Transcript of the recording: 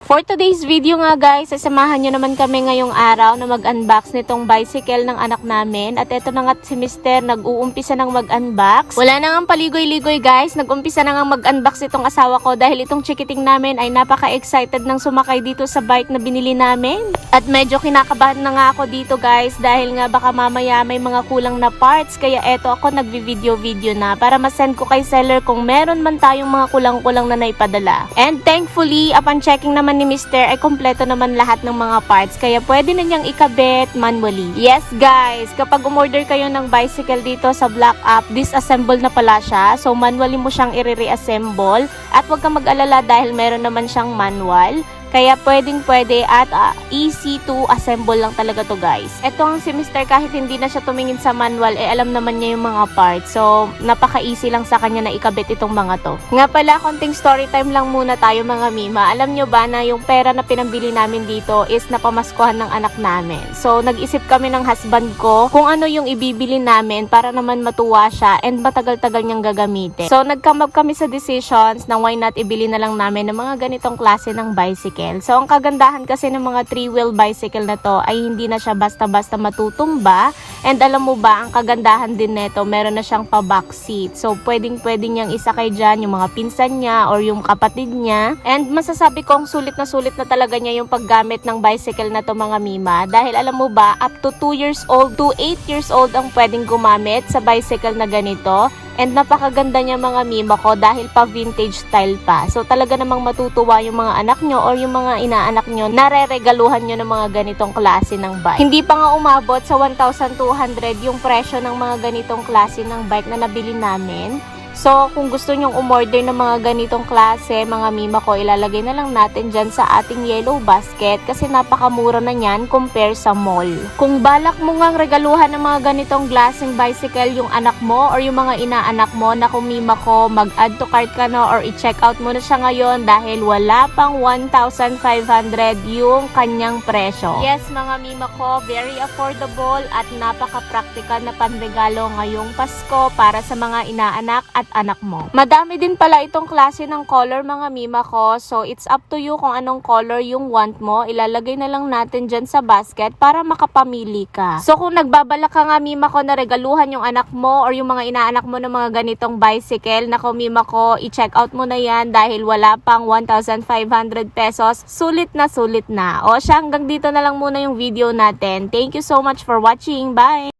For today's video nga guys, sasamahan nyo naman kami ngayong araw na mag-unbox nitong bicycle ng anak namin. At eto na nga si Mister, nag-uumpisa ng mag-unbox. Wala na nga paligoy-ligoy guys, nag-umpisa na nga mag-unbox itong asawa ko dahil itong chikiting namin ay napaka-excited ng sumakay dito sa bike na binili namin. At medyo kinakabahan na nga ako dito guys dahil nga baka mamaya may mga kulang na parts. Kaya eto ako nagvi-video na para masend ko kay seller kung meron man tayong mga kulang-kulang na naipadala. And thankfully, upon checking naman ni Mister ay kompleto naman lahat ng mga parts kaya pwede na niyang ikabit manually. Yes guys, kapag umorder kayo ng bicycle dito sa Black App, disassemble na pala siya. So manually mo siyang i-reassemble at huwag kang mag-alala dahil meron naman siyang manual. Kaya pwede at easy to assemble lang talaga to guys. Ito ang si Mister kahit hindi na siya tumingin sa manual, alam naman niya yung mga parts. So, napaka-easy lang sa kanya na ikabit itong mga to. Nga pala, konting story time lang muna tayo mga mima. Alam nyo ba na yung pera na pinambili namin dito is napamaskuhan ng anak namin. So, nag-isip kami ng husband ko kung ano yung ibibili namin para naman matuwa siya and matagal-tagal niyang gagamitin. So, nag-come up kami sa decisions na why not ibili na lang namin ng mga ganitong klase ng bicycle. So, ang kagandahan kasi ng mga 3-wheel bicycle na to ay hindi na siya basta-basta matutumba. And alam mo ba, ang kagandahan din nito, meron na siyang pa-back seat. So, pwedeng-pwede niyang isakay dyan yung mga pinsan niya or yung kapatid niya. And masasabi kong sulit na talaga niya yung paggamit ng bicycle na to mga mima. Dahil alam mo ba, up to 2 years old to 8 years old ang pwedeng gumamit sa bicycle na ganito. And napakaganda niya mga mima ko dahil pa vintage style pa. So talaga namang matutuwa yung mga anak nyo or yung mga inaanak nyo na reregaluhan nyo ng mga ganitong klase ng bike. Hindi pa nga umabot sa 1,200 yung presyo ng mga ganitong klase ng bike na nabili namin. So, kung gusto nyong umorder ng mga ganitong klase, mga mima ko, ilalagay na lang natin dyan sa ating yellow basket kasi napakamura na yan compare sa mall. Kung balak mo ngang regaluhan ng mga ganitong klaseng bicycle yung anak mo or yung mga inaanak mo, na kung mima ko, mag-add to cart ka na or i-check out mo na siya ngayon dahil wala pang 1,500 yung kanyang presyo. Yes, mga mima ko, very affordable at napaka-practical na panregalo ngayong Pasko para sa mga inaanak at anak mo. Madami din pala itong klase ng color mga mima ko. So, it's up to you kung anong color yung want mo. Ilalagay na lang natin dyan sa basket para makapamili ka. So, kung nagbabalak ka nga mima ko na regaluhan yung anak mo or yung mga inaanak mo ng mga ganitong bicycle, nako mima ko, i-check out mo na yan dahil wala pang 1,500 pesos. Sulit na. O siya, hanggang dito na lang muna yung video natin. Thank you so much for watching. Bye!